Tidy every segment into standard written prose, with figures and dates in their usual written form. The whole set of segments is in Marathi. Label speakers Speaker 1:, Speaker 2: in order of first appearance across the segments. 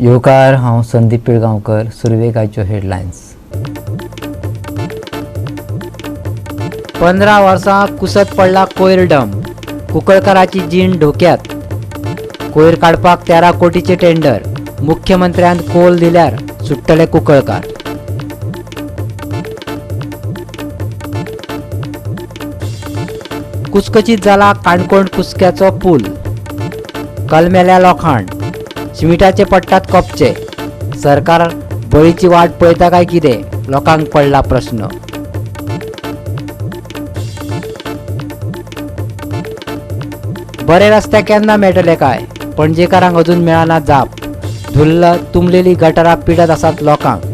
Speaker 1: येवकार, हांव संदीप पिळगांवकर. सुरवेगाच्यो हेडलायन्स. 15 वर्सां कुसत पडला कोयर डॅम. कुंकळकाराची जीण धोक्यात. कोयर काडपाक 13 कोटीचे टेंडर. मुख्यमंत्र्यान कौल दिल्यार सुट्टले कुंकळकार. कुसकशीत जाला काणकोण कुसक्याचो पूल. कलमेल्या लोखंड. सिमिटाचे पडटात कपचे. सरकार बळीची वाट पळयता काय कितें? लोकांक पडला प्रश्न. बरे रस्ते केन्ना मेळटले काय? पणजेकारांक अजून मेळना जाप. धुल्ल तुंबलेली गटारां पिडत आसात लोकांक.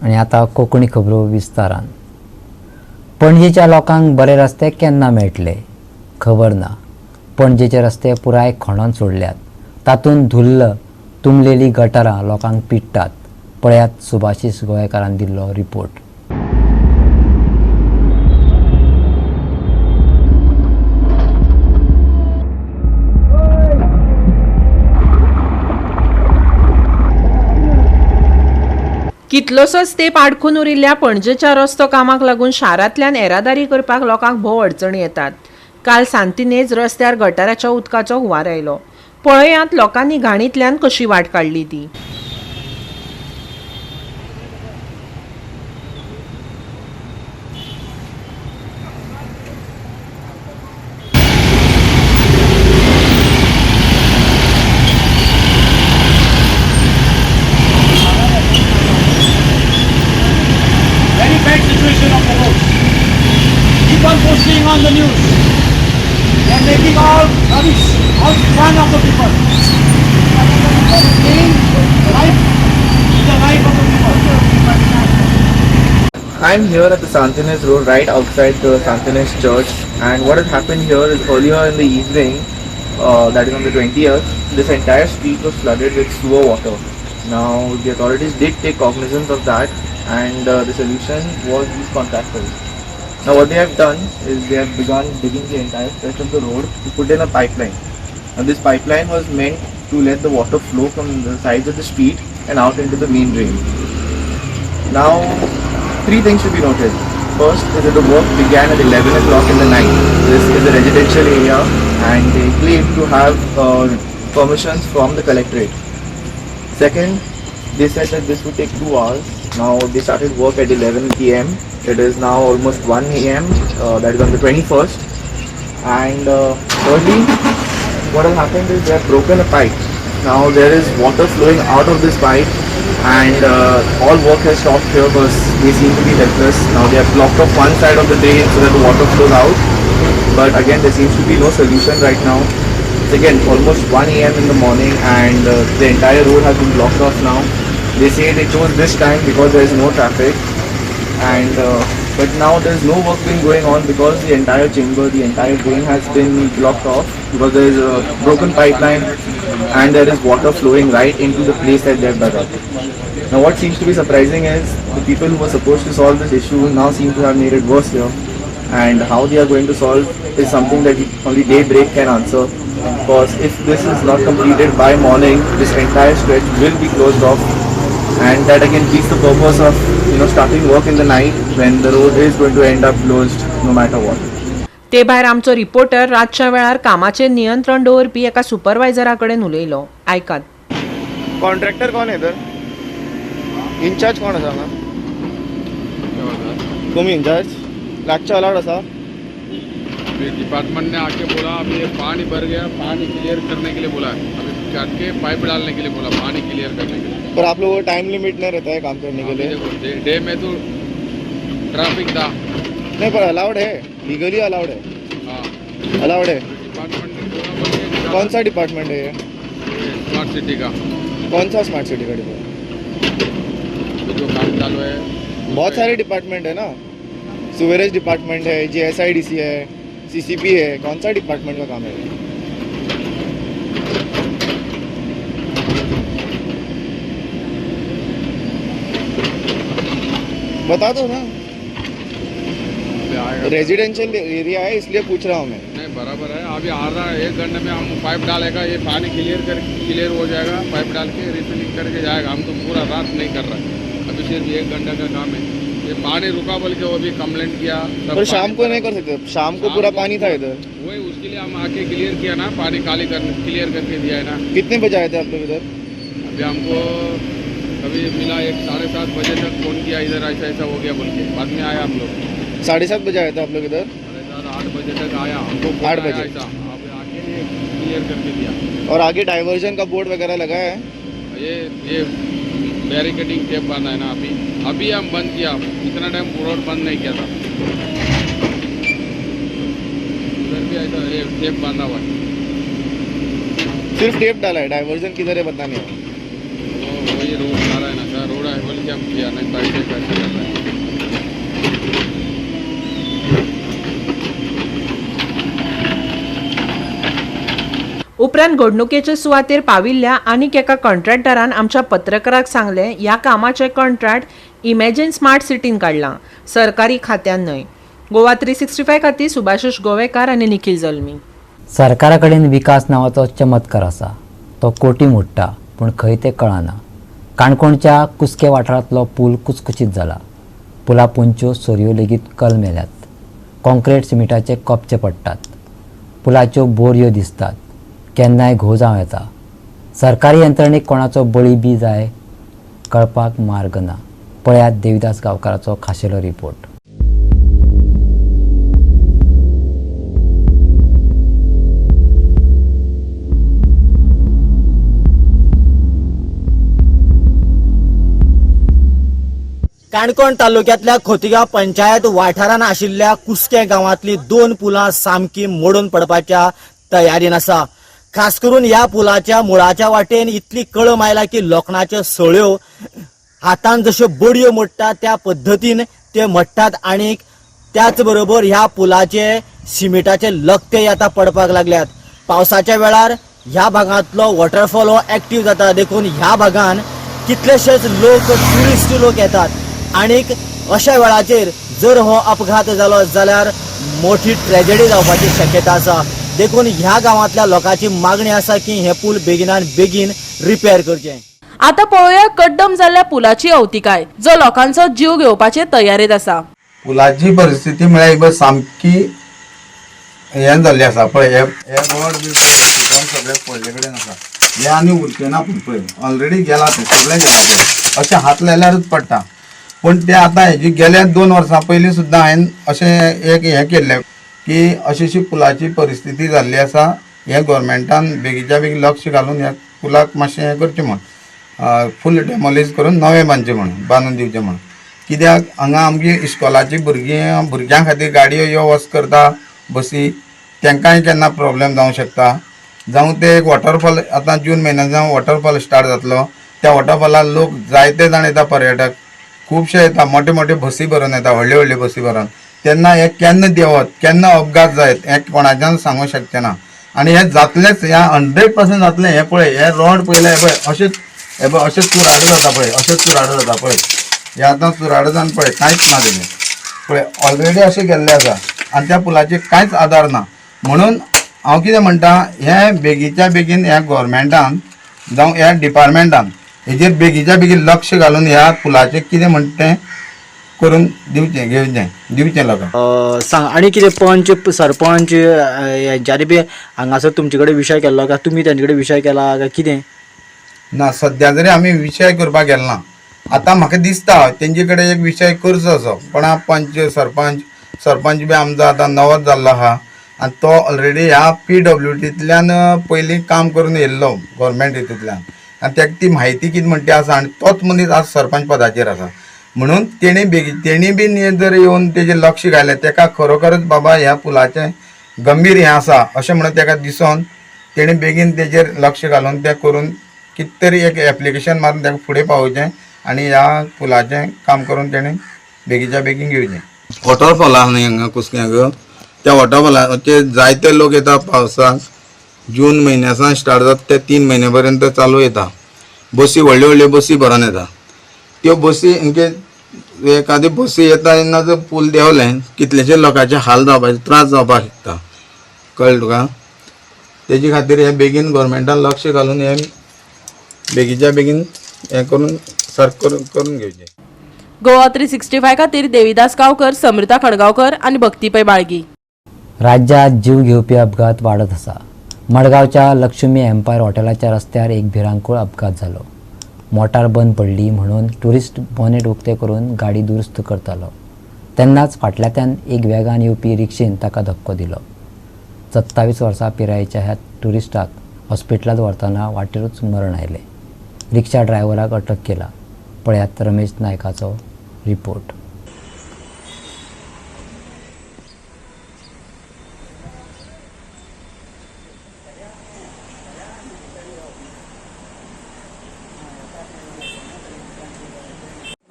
Speaker 1: आनी आतां कोंकणी खबरो विस्तारान. पणजेच्या लोकांक बरे रस्ते केन्ना मेळटले? खबर ना. पणजेचे रस्ते पुराय खणून सोडल्यात. तातूंत धुल्ल तुंबलेली गटारां लोकांक पिडटात. पळयात सुभाशीश गोयेकारान दिल्लो रिपोर्ट.
Speaker 2: कितलोसोच तेंप आडखून उरिल्ल्या पणजेच्या रस्तो कामाक लागून शारांतल्यान येरादारी करपाक लोकांक भोव अडचणी येतात. काल सांतिनेज रस्त्यार गटाराच्या उदकाचो हुंवार आयलो. पळयात लोकांनी घाणींतल्यान कशी वाट काडली ती.
Speaker 3: Very bad situation of the road. Keep on posting on the news. They are making all rubbish, all fun of the people. Life is the life of the people.
Speaker 4: I'm here at the Santinez Road, right outside the Santinez Church, and what has happened here is earlier in the evening, that is on the 20th, this entire street was flooded with sewer water. Now the authorities did take cognizance of that, and the solution was these contractors. Now what they have done is they have begun digging the entire stretch of the road to put in a pipeline. Now this pipeline was meant to let the water flow from the sides of the street and out into the main drain. Now, three things should be noted. First is that the work began at 11 o'clock in the night. This is a residential area and they claim to have permissions from the collectorate. Second, they said that this would take 2 hours. Now they started work at 11 p.m. It is now almost 1 a.m. That is on the 21st. And thirdly, what has happened is they have broken a pipe. Now there is water flowing out of this pipe, and all work has stopped here because they seem to be helpless. Now they have blocked off one side of the drain so that the water flows out. But again, there seems to be no solution right now. It's again almost 1 a.m. in the morning, and the entire road has been blocked off now. They say they chose this time because there is no traffic, and but now there is no work been going on because the entire chamber, the entire drain has been blocked off because there is a broken pipeline and there is water flowing right into the place that they have dug up. Now what seems to be surprising is the people who were supposed to solve this issue now seem to have made it worse here, and how they are going to solve is something that only daybreak can answer, because if this is not completed by morning, this entire stretch will be closed off. And that again defeats the purpose of starting work in the night when the road is going to end up closed no matter what.
Speaker 2: ते भायर आमचो रिपोर्टर रातच्या वेळार कामाचेर नियंत्रण दवरपी एका सुपरवायझरा कडेन उलयलो. आयकात.
Speaker 5: कॉन्ट्रॅक्टर कोण आहे तर इंचार्ज कोण आसा हांगा? तुमी इंचार्ज? रातच्या अलाउड आसा?
Speaker 6: डिपार्टमेंट ने आके बोला अभी ये पानी भर गया, पानी क्लियर करने के लिए बोला है. अभी काट के पाइप डालने के लिए बोला, पानी क्लियर करने के लिए.
Speaker 5: पर आप लोगों को टाइम लिमिट नहीं रहता है काम करने के लिए?
Speaker 6: देखो डे में तो ट्रैफिक था.
Speaker 5: नहीं पर अलाउड है, लीगली अलाउड है.
Speaker 6: हाँ
Speaker 5: अलाउड है.
Speaker 6: डिपार्टमेंट ने बोला
Speaker 5: कौन सा डिपार्टमेंट है ये?
Speaker 6: स्मार्ट सिटी का.
Speaker 5: कौन सा स्मार्ट सिटी का डिपार्टमेंट?
Speaker 6: जो काम चालू है
Speaker 5: बहुत सारे डिपार्टमेंट है ना. सीवरेज डिपार्टमेंट है, GSIDC है, CCP है. कौन सा डिपार्टमेंट का काम है? बता दो ना. रेजिडेंशियल एरिया है इसलिए पूछ रहा हूँ मैं.
Speaker 6: नहीं बराबर है. अभी आधा 1 घंटे में हम पाइप डालेगा, ये पानी क्लियर हो जाएगा, पाइप डाल के रिफिलिंग करके जाएगा। हम तो पूरा रात नहीं कर रहे हैं, अभी सिर्फ 1 घंटे का काम है। ये पानी रुका बोल के वो भी कंप्लेंट किया।
Speaker 5: पर शाम को नहीं कर सकते, शाम को पूरा पानी था इधर।
Speaker 6: वही उसके लिए हम आके क्लियर किया ना, पानी क्लियर करके दिया है ना।
Speaker 5: कितने बजे आए थे आप लोग इधर?
Speaker 6: अभी हमको कभी मिला 7:30 बजे तक फ़ोन किया, इधर ऐसा हो गया बोल के। बाद में आया हम लोग
Speaker 5: 7:30 बजे आए थे आप लोग इधर?
Speaker 6: 8 बजे तक आया, हमको
Speaker 5: 8 बजे
Speaker 6: ऐसा अब आके क्लियर करके दिया।
Speaker 5: और आगे डाइवर्जन का बोर्ड वगैरह लगा है?
Speaker 6: ये बैरिकेडिंग टेप बांधा है ना, अभी हम बंद किया। इतना टाइम रोड बंद नहीं किया था। उधर भी ऐसा ये टेप बांधा हुआ है।
Speaker 5: सिर्फ टेप डाला है, डाइवर्जन किधर है पता नहीं है।
Speaker 6: तो वही रोड जा रहा है ना सर, रोड है बोल के हम किया, नहीं तो ऐसे कैसे कर रहे हैं।
Speaker 2: उपरांत घडणुकेचे सुवातेर पाविल्ल्या आनीक एका कॉन्ट्रॅक्टरान आमच्या पत्रकाराक सांगले ह्या कामाचे कॉन्ट्रॅक्ट इमॅजिन स्मार्ट सिटीन काढला, सरकारी खात्यान न्हय. गोवा 365 खातीर सुभाशिश गोवेकार आनी निखिल जल्मी.
Speaker 1: सरकारा कडेन विकास नांवाचो चमत्कार आसा. तो कोटी मोडटा पूण खंय तें कळना. काणकोणच्या कुस्के वाठारांतलो पूल कुचकुचीत जाला. पुला पोंच्यो सोरयो लेगीत कलमेल्यात. कॉन्क्रीट सिमेंटाचे कपचे पडटात. पुलाच्यो बोरयो दिसतात. केन्नाय घोव जावं येता. सरकारी यंत्रणेक कोणाचो बळी बी जाय कळपाक मार्ग ना. पळयात देविदास गांवकाराचो खाशेलो रिपोर्ट.
Speaker 7: काणकोण तालुक्यातल्या खोतिगांव पंचायत वाठारान आशिल्ल्या कुस्के गांवांतली 2 पुलां सामकी मोडून पडपाच्या तयारीन आसा. खास करून ह्या पुलाच्या मुळाच्या वाटेन इतली कळम आयला की लोखणाच्यो सळयो हातान जश्यो बडयो मोडटात त्या पद्दतीन ते मोडटात. आणि त्याच बरोबर ह्या पुलाचे सिमेंटाचे लकते आता पडपाक लागल्यात. पावसाच्या वेळार ह्या भागांतलो वॉटरफॉल हो एक्टिव्ह जाता. देखून ह्या भागान कितलेशेच लोक ट्युरिस्ट लोक येतात. आणीक अशा वेळाचेर जर हो अपघात जालो जाल्यार मोठी ट्रॅजेडी जावपाची शक्यता आसा. देखून ह्या गावांतल्या लोकांची मागणी आसा की हे पूल बेगिनान बेगीन रिपेअर करचे.
Speaker 8: आता पळोवया कड्डम जाल्ल्या पुलाची अवतिकाय, जो लोकांचो जीव घेवपाचे तयारेत आसा.
Speaker 9: पुलाची परिस्थिती म्हळ्यार ही सामकी हें जाल्ली आसा पळय. हे रोड बी सगळे पडले कडेन आसा. हे आनी उरचे ना पूण पळय ऑलरेडी गेला ते सगळे गेला पळय. अशें हात लायल्यारूच पडटा. पूण ते आतां हेजी गेल्या 2 वर्सां पयलीं सुद्दां हांवें अशें एक हें केल्लें की अशीशी पुलाची परिस्थिती जाल्ली आसा. हे गोवोरमेंटान बेगीच्या बेगी लक्ष घालून ह्या पुलाक मातशें हें करचें म्हण, फूल डेमोलीज करून नवें बांदचें म्हण, बांदून दिवचें म्हण. कित्याक हांगा आमची इस्कॉलाची भुरग्यां खातीर गाडयो यो वच करता बसी, तांकांय केन्ना प्रॉब्लेम जावंक शकता. जावं ते एक वॉटरफॉल आतां जून म्हयन्यात जावं वॉटरफॉल स्टार्ट जातलो. त्या वॉटरफॉलार लोक जायते जाण येता, पर्यटक खुबशे येता, मोठे मोठे बसी भरून येता, व्हडल्यो व्हडल्यो बसी भरून. तेन्ना हे केन्ना देंवत, केन्ना अपघात जायत हें कोणाच्यान सांगूंक शकचें ना. आनी हें जातलेंच, हें 100% जातलें. हें पळय, हे रोड पयलें हे पळय अशेंच, हे पळय अशेंच चुराडो जाता पळय, अशेंच चुराडो जाता पळय. हे आतां चुराडो जावन पळय कांयच ना तेजें पळय, ऑलरेडी अशें गेल्लें आसा. आनी त्या पुलाचेर कांयच आदार ना. म्हणून हांव कितें म्हणटा, हें बेगीच्या बेगीन ह्या गोवोरमेंटान जावं ह्या डिपार्टमेंटान हेजेर बेगीच्या बेगीन लक्ष घालून ह्या पुलाचें कितें म्हणटा तें करून दिवचें लोकांक.
Speaker 7: सांग आनी कितें पंच सरपंच हेंच्यांनी बी हांगासर तुमचे कडेन विशय केल्लो काय तुमी तेंचे कडेन विशय केला काय कितें?
Speaker 9: ना, सद्या जरी आमी विशय करपाक गेले ना. आतां म्हाका दिसता तेंचे कडेन एक विशय करचो असो. कोणा पंच सरपंच बी आमचो आतां नवोच जाल्लो आहा. आनी तो ऑलरेडी ह्या PWDंतल्यान पयलीं काम करून येयल्लो गोवोरमेंट हितूंतल्यान. आनी ताका ती म्हायती कितें म्हणटी आसा. आनी तोच मनीस आज सरपंच पदाचेर आसा. म्हणून तेणी बी जर येवन तेजेर लक्ष घालें, ताका खरोखरच बाबा ह्या पुलाचें गंभीर हें आसा अशें म्हणून ताका दिसोन तेणी बेगीन तेजेर लक्ष घालून तें करून कितें तरी एक एप्लिकेशन मारून ताका फुडें पावोवचें आनी ह्या पुलाचें काम करून तेणी बेगीच्या बेगीन घेवचें. वॉटरफॉल आहा न्ही हांगा कुस्क्याक, त्या वॉटरफॉलाचे जायते लोक येता पावसाक. जून म्हयन्यासान स्टार्ट जाता ते 3 म्हयने पर्यंत चालू येता. बसी व्हडल्यो व्हडल्यो बसी भरून येता. त्यो बसी इनकेस एखादी बसी येता तेन्ना जर पूल देंवलें कितलेशे लोकांचे हाल जावपाचे, त्रास जावपाक शकता. कळ्ळें तुका? तेजी खातीर हे बेगीन गव्हर्मेंटान लक्ष घालून हे बेगीच्या बेगीन हे करून सारक करून घेवचें.
Speaker 8: गोवा 365 खातीर देविदास गांवकर, समृता खणगांवकर आनी भक्तीपै बाळगी.
Speaker 1: राज्यात जीव घेवपी अपघात वाढत आसा. मडगांवच्या लक्ष्मी एम्पायर हॉटेलाच्या रस्त्यार एक भिरांकूळ अपघात जालो. मोटार बंद पडली म्हणून ट्युरिस्ट बॉनेट उक्ते करून गाडी दुरुस्त करतालो तेन्नाच फाटल्यान एक वेगान येवपी रिक्षेन ताका धक्को दिलो. 27 वर्सां पिरायेच्या ह्या ट्युरिस्टाक हॉस्पिटलांत व्हरतना वाटेरूच मरण आयलें. रिक्षा ड्रायव्हराक अटक केला. पळयात रमेश नायकाचो रिपोर्ट.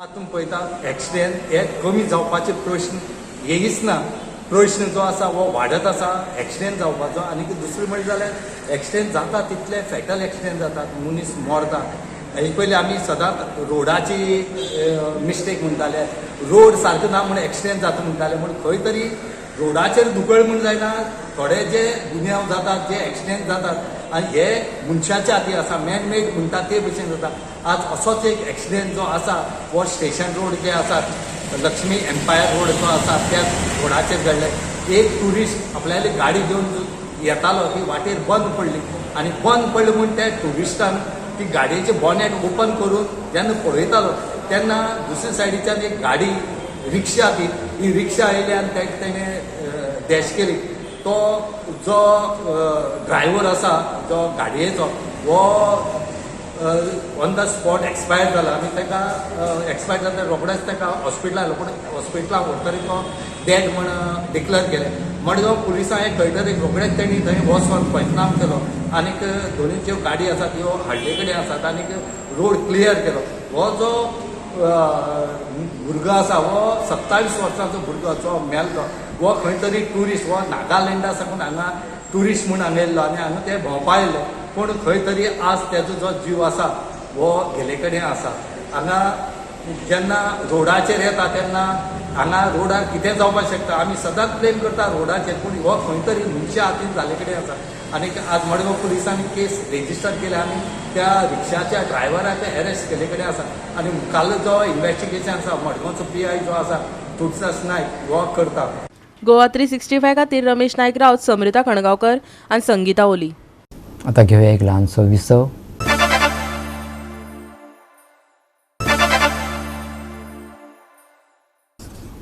Speaker 10: हातून पळयता एक्सिडेंट हे कमी जावपाचे प्रश्न येयच ना. प्रश्न जो आसा वो वाडत आसा एक्सिडेंट जावपाचो. आनी दुसरें म्हणलें जाल्यार एक्सिडेंट जाता तितले फॅटल एक्सिडेंट जातात, मनीस मरता. हे पयलीं आमी सदांच रोडाची मिस्टेक म्हणटाले, रोड सारको ना म्हण एक्सिडेंट जाता म्हणटाले. पूण खंय तरी रोडाचेर धुकळ म्हण जायना, थोडे जे गुन्यांव जातात, जे एक्सिडेंट जातात आनी हे मनशाच्या हाती आसा, मॅन मेड म्हणटा ते भशेन जाता. आज असोच एक एक्सिडेंट जो आसा वो स्टेशन रोड जे आसात, लक्ष्मी एम्पायर रोड जो आसा त्या रोडाचेर घडले. एक ट्युरिस्ट आपल्याली गाडी घेवन येतालो, ती वाटेर बंद पडली आनी बंद पडली म्हूण त्या ट्युरिस्टान ती गाडयेचे बॉनेट ओपन करून जेन्ना पळयतालो तेन्ना दुसरे सायडीच्यान एक गाडी रिक्षा ही रिक्षा आयली आनी तेणें डॅश केली. तो जो ड्रायव्हर आसा जो गाडयेचो वो ऑन द स्पॉट एक्सपायर जाला आनी ताका एक्सपायर जाता रोखडेच ताका हॉस्पिटलांत हाडलो. पूण हॉस्पिटलांत व्हरतरी तो डेड म्हण डिक्लेअर केलें. मडगांव पुलिसां एक खंय रोखडेच तेणी थंय वचून पंचनाम केलो आनीक दोनूय ज्यो गाडी आसात ह्यो हाडले कडेन आसात आनीक रोड क्लियर केलो. हो जो भुरगो आसा वो 27 वर्सांचो भुरगो जो मेलो वो खंय तरी ट्युरिस्ट, वो नागालँडा साकून हांगा ट्युरिस्ट म्हूण हांगा येयल्लो आनी हांगा ते भोंवपा येयले. पूण खंय तरी आज तेजो जो जीव आसा वो गेले कडेन आसा. हांगा जेन्ना रोडाचेर येता तेन्ना हांगा रोडार कितें जावपाक शकता. आमी सदांच ब्लेम करता रोडाचेर, पूण हो खंय तरी मनशा हातीन जाले कडेन आसा. आनी आज मडगांव पुलिसांनी केस रेजिस्टर केल्या आनी त्या रिक्षाच्या ड्रायव्हराचे अरेस्ट केले कडेन आसा. आनी मुखाल्लो जो इन्व्हेस्टिगेशन आसा मडगांवचो PI जो आसा तुळसास नायक हो करता.
Speaker 8: गोवा 365 खातीर रमेश नायक रावत, समृता खणगांवकर आनी संगीता ओली.
Speaker 1: आता घेऊया एक ल्हानसो विसव.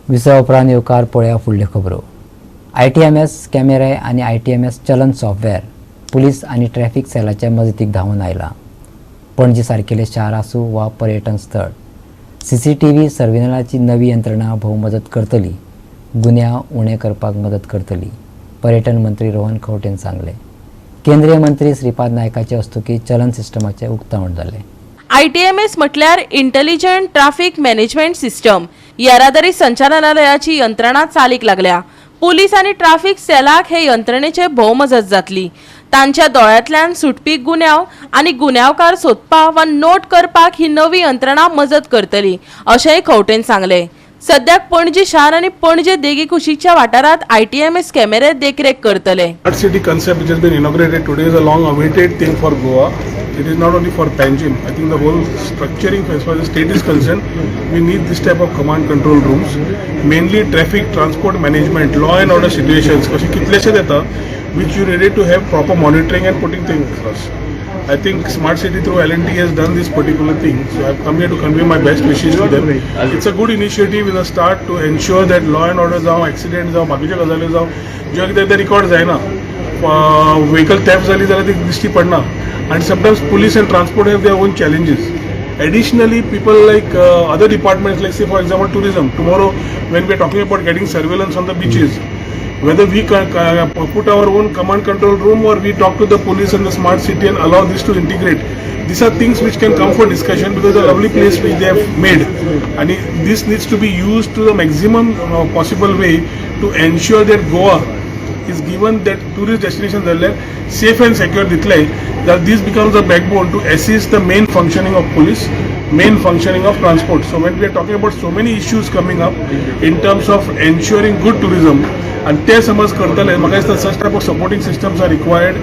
Speaker 1: विसव उपरांत येवकार पळया फुडल्यो खबरो. ITMS कॅमेरे आनी ITMS चलन सॉफ्टवेअर पुलीस आनी ट्रॅफिक सेलाच्या मजतीक धांवून आयला. पणजी सारकेले शार आसूं वा पर्यटन स्थळ, CCTV सर्वेलनाची नवी यंत्रणा भोव मदत करतली, गुन्यांव उणे करपाक मदत करतली, पर्यटन मंत्री रोहन खंवटेन सांगले. केंद्रीय मंत्री श्रीपाद नायकाचे हस्तुकी चलन सिस्टमाचे उक्तावण जाले.
Speaker 8: ITMS म्हटल्यार इंटेलिजंट ट्रॅफिक मॅनेजमेंट सिस्टम. येरादारी संचालनालयाची यंत्रणा चालीक लागल्या. पुलीस आनी ट्रॅफिक सेलाक हे यंत्रणेचे भोव मजत जातली. तांच्या दोळ्यांतल्यान सुटपी गुन्यांव आनी गुन्यांवकार सोदपाक वा नोट करपाक ही नवी यंत्रणा मजत करतली, अशेंय खंवटेन सांगले. सद्याक पणजी शार आनी पणजे देगी कुशीच्या वाठारांत ITMS कॅमेरे देखरेख करतले.
Speaker 11: Smart city concept which has been inaugurated today is a long awaited thing for Goa. It is not only for Panjim. I think the whole structuring as far as the state is concerned, we need this type of command control rooms. Mainly traffic, transport management, law and order situations. Because kitleche deta which you needed to have proper monitoring and putting things first. I think Smart City through L&T has done this particular thing. So I've come here to convey my best wishes to them. It's a good initiative in the start to ensure that law and order जावं, accident जावं, बाकीच्या गजाली जावं, ज्यो कितें ते रिकॉर्ड जायना, vehicle theft जाली जाल्यार ती दिश्टी पडना. And sometimes police and transport have their own challenges. Additionally, people like other departments, like say for example tourism, tomorrow when we're talking about getting surveillance on the beaches, whether we put our own command control room or we talk to the police and the smart city and allow this to integrate, these are things which can come for discussion because the lovely place which they have made, and this needs to be used to the maximum possible way to ensure that Goa is given that tourist destination safe and secure, that this becomes a backbone to assist the main functioning of police, main functioning of transport. So when we are talking about so many issues coming up in terms of ensuring good tourism, and ते समज करतले म्हाका दिसता such type of supporting systems are required,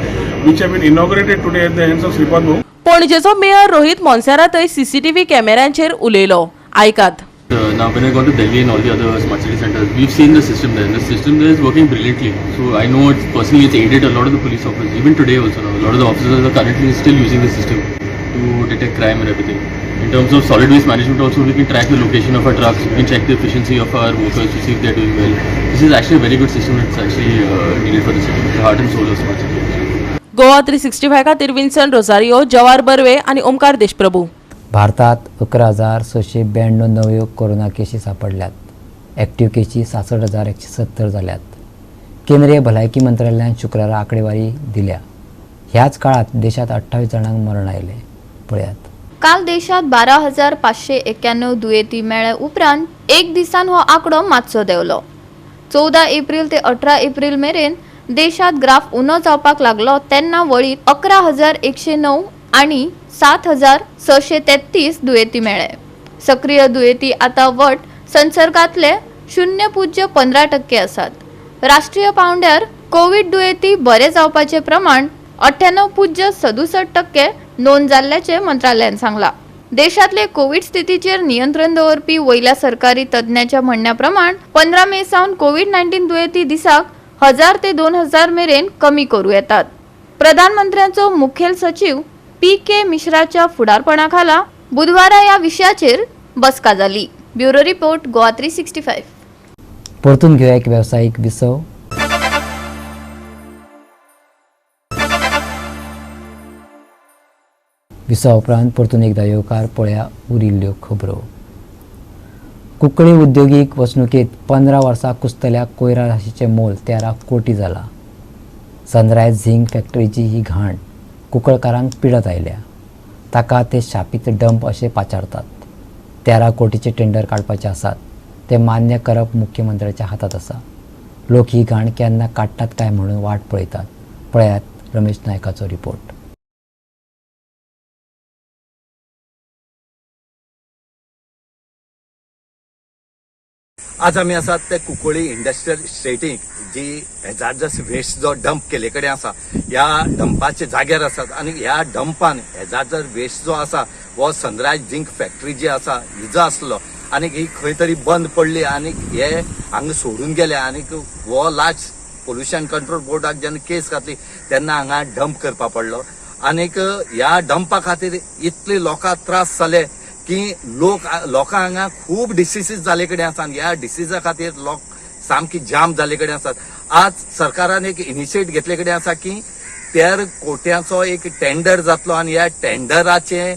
Speaker 11: which have been inaugurated today at the hands of Sripad Bhau.
Speaker 8: पणजेचो मेयर रोहित मोन्सेरातय सीसीटीव्ही कॅमेऱ्यांचेर उलयलो. आयकात.
Speaker 12: Now when I got to Delhi and all the other smart city centers, we've seen the system there. The system there is working brilliantly. So I know it's personally it's aided a lot of the police officers. Even today also now, a lot of the officers are currently still using the system to detect crime and everything. In terms of solid waste management also, we can track the location of our trucks, we can check the efficiency of our workers to see if they're doing well. This is actually a very good system. It's actually needed for the city, the heart and soul of smart city.
Speaker 8: Goa 365 खातीर विन्सन रोझारियो, जवाहर बर्वे आणि ओमकार देशप्रभू.
Speaker 1: भारतात 11,692 नव्यो कोरोना केसी सापडल्यात. ॲक्टिव्ह केसी 66,170 झाल्यात. केंद्रीय भलायकी मंत्रालयान शुक्रारा आकडेवारी दिल्या. ह्याच काळात देशात 28 जणांक मरण आयले. पळयात.
Speaker 13: काल देशात 12,591 दुयेंती मेळ्ळे उपरांत एक दिसान हो आंकडो मातसो देंवलो. 14 एप्रिल ते 18 एप्रिल मेरेन देशात ग्राफ उणो जावपाक लागलो तेन्ना वळीत 11,109 आनी 7,633 दुयेंती मेळ्ळे. सक्रिय दुयेंती आता वट संसर्गातले 0.15% आसात. राष्ट्रीय पांवड्यार कोविड दुयेंती बरे जावपाचे प्रमाण 98.67% नोंद जाल्ल्याचे मंत्रालयान सांगला. देशातले कोविड स्थितीचेर नियंत्रण दवरपी वयल्या सरकारी तज्ञांच्या म्हणण्या प्रमाण 15 मे सावन कोविड-19 दुयेंती दिसाक 1000 ते 2000 मेरेन कमी करूं येतात. प्रधानमंत्र्यांचो मुखेल सचिव PK मिश्राच्या फुडारपणाखाला बुधवारा ह्या विशयाचेर बसका जाली. Bureau report Goa 365.
Speaker 1: परतून घेऊया एक व्यावसायिक विसव. विसवा उपरांत परतून एकदा येवकार पळया उरिल्ल्यो खबरो. कुंकळी उद्योगीक वसणुकेत 15 वर्सां कुसतल्या कोयरा राशीचे मोल 13 कोटी जाला. सनरायज झिंक फॅक्टरीची ही घाण कुंकळकारांक पिडत आयल्या. ताका ते शापित डंप असे पाचारतात. 13 कोटीचे टेंडर काडपाचे आसात ते मान्य करप मुख्यमंत्र्याच्या हातात आसा. लोक ही घाण केन्ना काडटात काय म्हणून वाट पळयतात. पळयात रमेश नायकाचो रिपोर्ट.
Speaker 10: आज आमी आसात ते कुंकळी इंडस्ट्रियल इस्टेटीक जी हेजार्डस वेस्ट जो डंप केले कडेन आसा ह्या डंपाचे जाग्यार आसात आनी ह्या डंपान हेजार्डस वेस्ट जो आसा वो सनरायज झिंक फॅक्टरी जी आसा हिजो आसलो आनी ही खंय तरी बंद पडली आनी हे हांगा सोडून गेले आनी वो लास्ट पोल्युशन कंट्रोल बोर्डाक जेन्ना केस घातली तेन्ना हांगा डंप करपा पडलो. आनीक ह्या डंपा खातीर इतले लोकांक त्रास जाले की लोकांक हांगा खूब डिसीजीस जाले कडेन आसात. ह्या डिसीजा खातीर लोक सामकी जाम जाले कडेन आसात. आज सरकारान एक इनिशिएट घेतले कडेन आसा की 13 कोट्यांचो एक टेंडर जातलो आनी ह्या टेंडराचे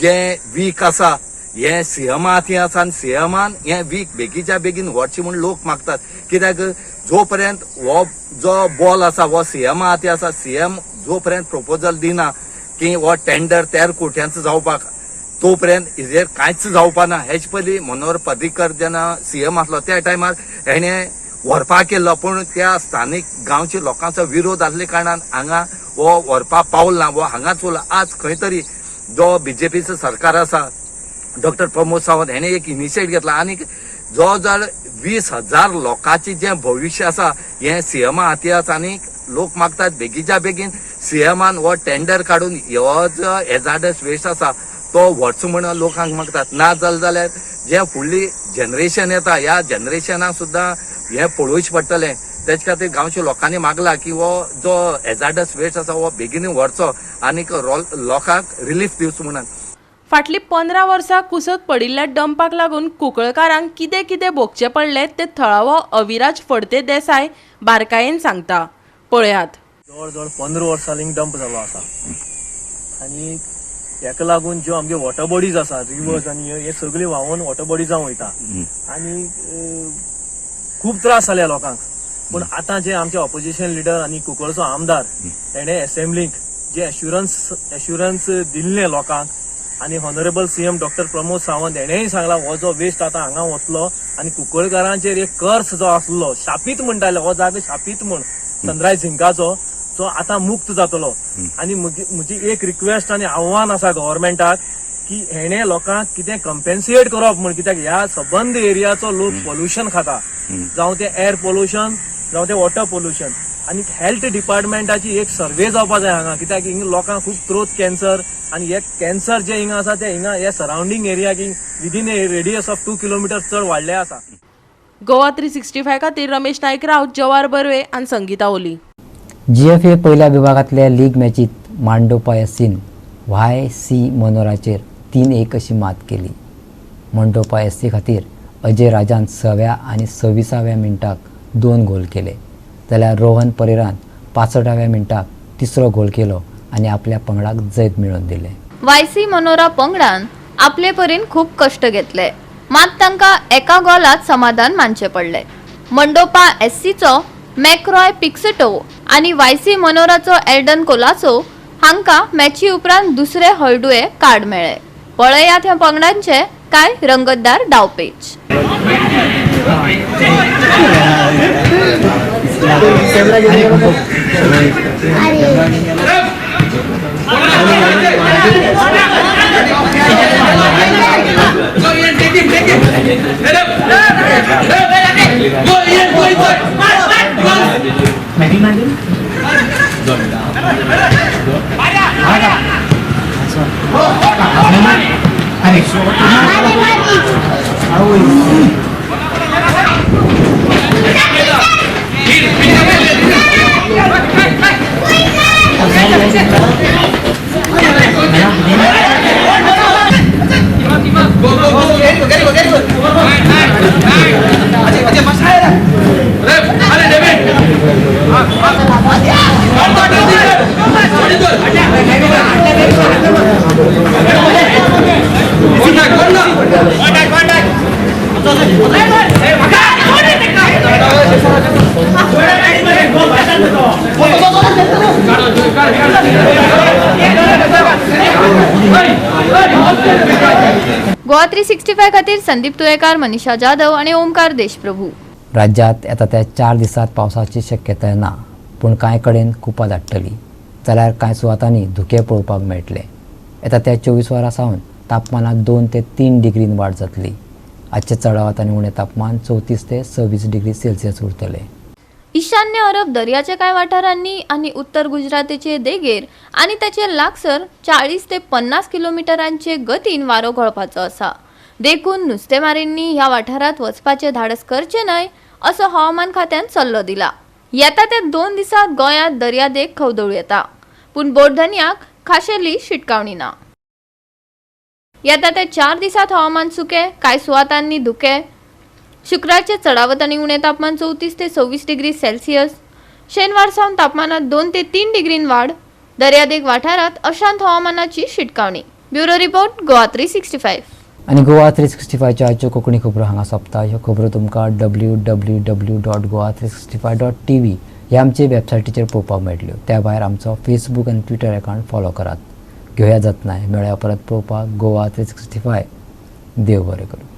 Speaker 10: जे वीक आसा हे सीएमा हाती आसा आनी सीएमान हे वीक बेगीच्या बेगीन व्हरचे म्हूण लोक मागतात. कित्याक जो पर्यंत हो जो बॉल आसा हो सीएमा हाती आसा सीएम जो पर्यंत प्रपोजल दिना की हो टेंडर 13 कोट्यांचो जावपाक तो पर्यंत हेजेर कांयच जावपा ना. हेच पयलीं मनोहर पर्रीकर जेन्ना सीएम आसलो त्या टायमार हेणे व्हरपाक केल्लो पूण त्या स्थानीक गांवच्या लोकांचो विरोध आसले कारणान हांगा हो व्हरपाक पावल ना. वो हांगाच उरला. आज खंय तरी जो बीजेपीचो सरकार आसा डॉक्टर प्रमोद सावंत हेणे एक इनिशिएट घेतला आनी जो जर 20,000 लोकांचे जे भविश्य आसा हे सीएमा हाती आसा आनी लोक मागतात बेगीच्या बेगीन सीएमान हो टेंडर काडून हो जो हेजार्डस वेस्ट आसा तो व्हरचो म्हणून लोक हांगा मागतात. ना जाल्यार जे फुडली जनरेशन येता ह्या जनरेशनाक सुद्दां हे पळोवचें पडटलें. तेचे खातीर गांवच्या लोकांनी मागला की हो जो हेजार्डस वेस्ट आसा हो बेगीन व्हरचो आनीक लोकांक रिलीफ दिवचो म्हणून.
Speaker 8: फाटली 15 वर्सां कुसत पडिल्ल्या डंपाक लागून कुंकळकारांक कितें कितें भोगचें पडलें ते थळावो अविराज फडते देसाय बारकायेन सांगता. पळयात.
Speaker 14: जवळ जवळ 15 वर्सां लिंक डंप जालो आसा आनी हेका लागून ज्यो आमगे वॉटर बॉडीज आसा रिवर्स आनी हे सगळे व्हांवून वॉटर बॉडी जावन वयता आनी खूब त्रास जाल्या लोकांक. पूण आतां जे आमचे ऑपोजिशन लिडर आनी कुंकळचो आमदार तेणे असेंब्लीक जे एश्युरन्स दिल्ले लोकांक आनी honourable CM doctor Pramod Sawant हेणेय सांगला हो जो वेस्ट आतां हांगा वतलो आनी कुंकळकारांचेर एक कर्स जो आसलो शापीत म्हणटाले हो जागो शापीत म्हण सनरायज झिंकाचो तो आतां मुक्त जातलो. आनी म्हजी एक रिक्वेस्ट आनी आव्हान आसा गव्हर्मेंटाक की हेणे लोकांक कितें कंपेन्सेट करप म्हण, कित्याक ह्या सबंद एरियाचो लोक पोल्युशन खाता, जावं ते एअर पोल्युशन जावं ते वॉटर पोल्युशन. आनी हेल्थ डिपार्टमेंटाची एक सर्वे जावपा जाय हांगा, कित्याक हिंगा लोकांक खूब थ्रोट कॅन्सर आनी हे कॅन्सर जे हिंगा आसा ते हिंगा हे सराउंडींग एरियाक within A radius of 2 kilometre चड वाडले आसा.
Speaker 8: गोवा 365 खातीर रमेश नायक राव, जवाहर बर्वे आनी संगीता ओली.
Speaker 1: GFA पहिल्या विभागातल्या लीग मॅचीत मांडोपा SCन YC मनोराचेर 3-1 अशी मात केली. मांडोपा SC खातीर अजय राजान 6व्या आनी 26व्या मिनटाक 2 गोल केले, जाल्यार रोहन परेरान 65व्या मिनटाक 3रो गोल केलो आनी आपल्या पंगडाक जैत मेळोवन दिले.
Speaker 13: YC मनोरा पंगडान आपले परीन खूप कष्ट घेतले, मात तांकां एका गोलात समाधान मानचे पडले. मंडोपा SCचो मॅक्रॉय पिक्सेटो आनी YC मनोराचो एल्डन कोलासो हांकां मॅची उपरांत दुसरे हळडुवे कार्ड मेळ्ळे. पळयात ह्या पंगडांचे कांय रंगतदार डावपेच. गोवा 365 खातीर संदीप तुयेकार, मनीषा जाधव आणि ओमकार देशप्रभू.
Speaker 1: राज्यात येता त्या 4 दिसात पावसाची शक्यताय ना, पूण कांय कडेन कुपां धाडटली, जाल्यार कांय सुवातांनी धुके पळोवपाक मेळटले. येता त्या 24 वरां सावन तापमानात 2 ते 3 डिग्रीन वाड जातली. आजचे चडावत आनी उणें तापमान 34 ते 26 डिग्री सेल्सियस उरतले.
Speaker 13: ईशान्य अरब दर्याच्या कांय वाठारांनी आणि उत्तर गुजरातेचे देगेर आणि त्याचे लागसर 40 ते 50 किलोमीटरांचे गतीन वारो घोळपाचो आसा. देखून नुस्तेमारींनी ह्या वाठारात वचपाचे धाडस करचे न्हय असो हवामान खात्यान सल्लो दिला. येता त्या 2 दिसात गोंयांत दर्यादेग खवदळू येता, पूण बोर्धन्याक खाशेली शिटकावणी ना. येता त्या 4 दिसात हवामान सुके, कांय सुवातांनी धुके. शुक्रारचे चडावत आनी उणें तापमान 34 ते 26 डिग्री सेल्सियस. शेनवार सावन तापमानात 2 ते 3 डिग्रीन वाढ. दर्यादेग वाठारात अशांत हवामानाची शिटकावणी. Bureau report, Goa 365.
Speaker 1: आनी गोवा 365च्या आजच्यो कोंकणी खबरो हांगा सोंपता. ह्यो खबरो तुमकां www.goa365.tv ह्या आमचे वेबसायटीचेर पळोवपाक मेळटल्यो. त्या भायर आमचो फेसबूक आनी ट्विटर अकावंट फॉलो करात. घेवया जतनाय. मेळया परत पळोवपाक गोवा 365. देव बरें करूं.